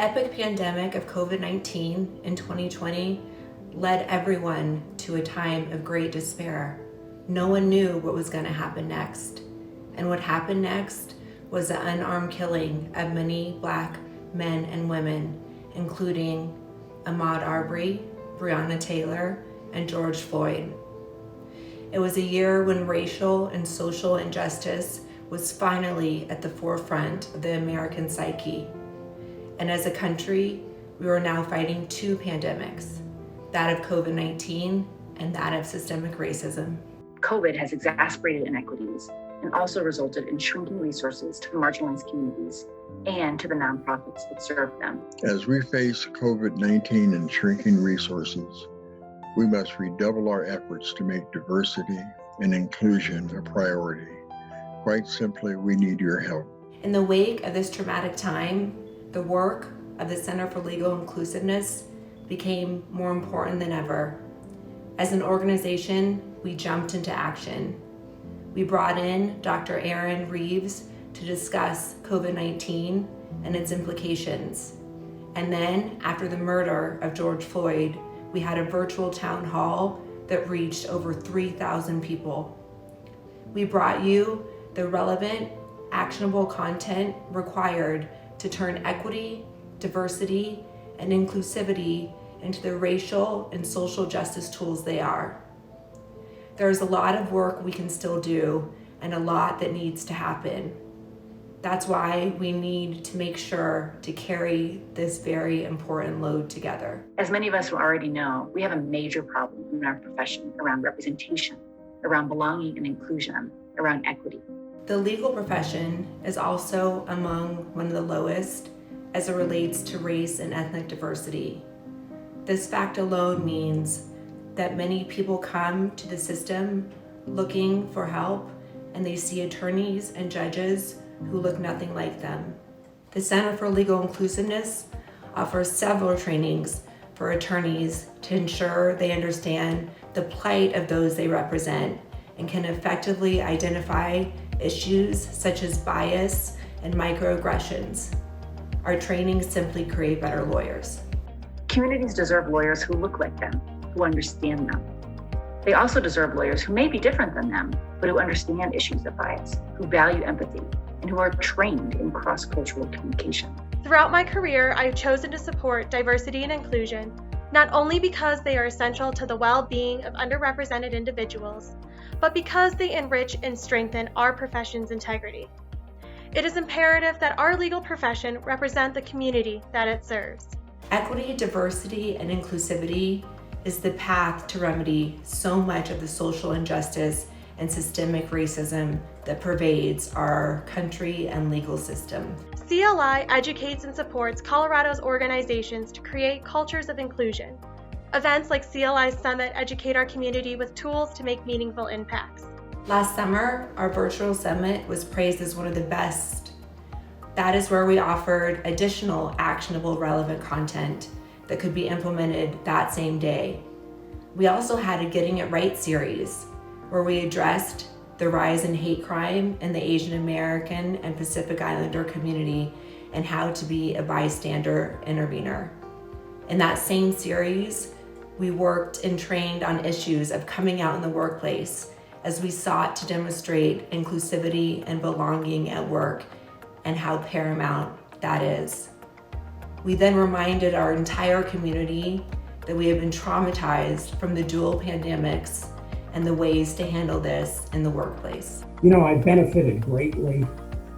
epic pandemic of COVID-19 in 2020 led everyone to a time of great despair. No one knew what was going to happen next. And what happened next was the unarmed killing of many Black men and women, including Ahmaud Arbery, Breonna Taylor, and George Floyd. It was a year when racial and social injustice was finally at the forefront of the American psyche. And as a country, we are now fighting two pandemics, that of COVID-19 and that of systemic racism. COVID has exacerbated inequities and also resulted in shrinking resources to the marginalized communities and to the nonprofits that serve them. As we face COVID-19 and shrinking resources, we must redouble our efforts to make diversity and inclusion a priority. Quite simply, we need your help. In the wake of this traumatic time, the work of the Center for Legal Inclusiveness became more important than ever. As an organization, we jumped into action. We brought in Dr. Aaron Reeves to discuss COVID-19 and its implications. And then, after the murder of George Floyd, we had a virtual town hall that reached over 3,000 people. We brought you the relevant, actionable content required to turn equity, diversity, and inclusivity into the racial and social justice tools they are. There's a lot of work we can still do and a lot that needs to happen. That's why we need to make sure to carry this very important load together. As many of us already know, we have a major problem in our profession around representation, around belonging and inclusion, around equity. The legal profession is also among one of the lowest as it relates to race and ethnic diversity. This fact alone means that many people come to the system looking for help, and they see attorneys and judges who look nothing like them. The Center for Legal Inclusiveness offers several trainings for attorneys to ensure they understand the plight of those they represent and can effectively identify issues such as bias and microaggressions. Our trainings simply create better lawyers. Communities deserve lawyers who look like them, who understand them. They also deserve lawyers who may be different than them, but who understand issues of bias, who value empathy, and who are trained in cross-cultural communication. Throughout my career, I have chosen to support diversity and inclusion, not only because they are essential to the well-being of underrepresented individuals, but because they enrich and strengthen our profession's integrity. It is imperative that our legal profession represent the community that it serves. Equity, diversity, and inclusivity is the path to remedy so much of the social injustice and systemic racism that pervades our country and legal system. CLI educates and supports Colorado's organizations to create cultures of inclusion. Events like CLI Summit educate our community with tools to make meaningful impacts. Last summer, our virtual summit was praised as one of the best. That is where we offered additional actionable, relevant content that could be implemented that same day. We also had a Getting It Right series, where we addressed the rise in hate crime in the Asian American and Pacific Islander community and how to be a bystander intervener. In that same series, we worked and trained on issues of coming out in the workplace as we sought to demonstrate inclusivity and belonging at work and how paramount that is. We then reminded our entire community that we have been traumatized from the dual pandemics and the ways to handle this in the workplace. I benefited greatly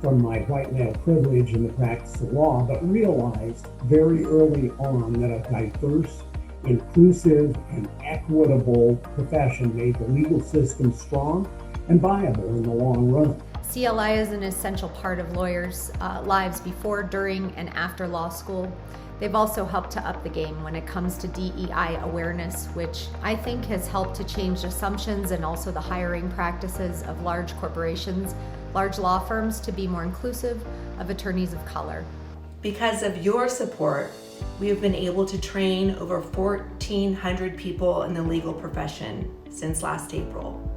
from my white male privilege in the practice of law, but realized very early on that a diverse, inclusive, and equitable profession made the legal system strong and viable in the long run. CLI is an essential part of lawyers' lives before, during, and after law school. They've also helped to up the game when it comes to DEI awareness, which I think has helped to change assumptions and also the hiring practices of large corporations, large law firms, to be more inclusive of attorneys of color. Because of your support, we have been able to train over 1,400 people in the legal profession since last April.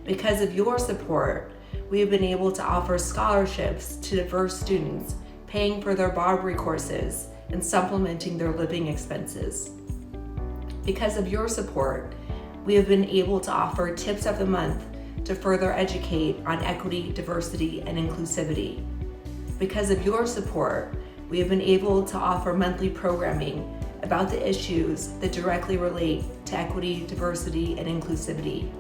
Because of your support, we have been able to offer scholarships to diverse students, paying for their Barbary courses and supplementing their living expenses. Because of your support, we have been able to offer Tips of the Month to further educate on equity, diversity, and inclusivity. Because of your support, we have been able to offer monthly programming about the issues that directly relate to equity, diversity, and inclusivity.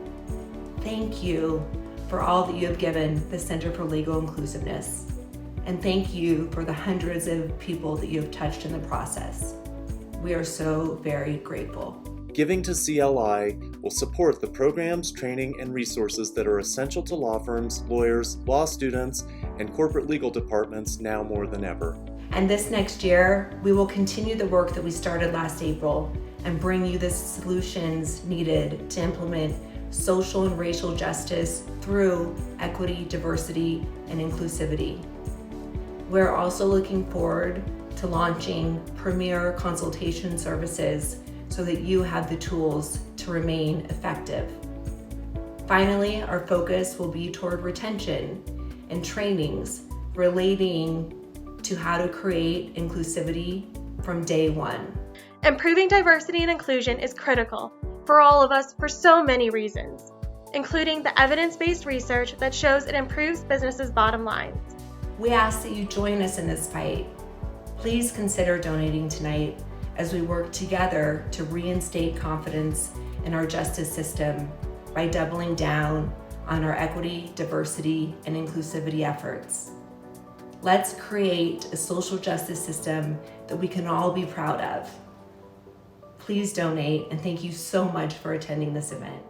Thank you for all that you have given the Center for Legal Inclusiveness. And thank you for the hundreds of people that you have touched in the process. We are so very grateful. Giving to CLI will support the programs, training, and resources that are essential to law firms, lawyers, law students, and corporate legal departments now more than ever. And this next year, we will continue the work that we started last April and bring you the solutions needed to implement social and racial justice through equity, diversity, and inclusivity. We're also looking forward to launching premier consultation services so that you have the tools to remain effective. Finally, our focus will be toward retention and trainings relating to how to create inclusivity from day one. Improving diversity and inclusion is critical for all of us for so many reasons, including the evidence-based research that shows it improves businesses' bottom lines. We ask that you join us in this fight. Please consider donating tonight as we work together to reinstate confidence in our justice system by doubling down on our equity, diversity, and inclusivity efforts. Let's create a social justice system that we can all be proud of. Please donate, and thank you so much for attending this event.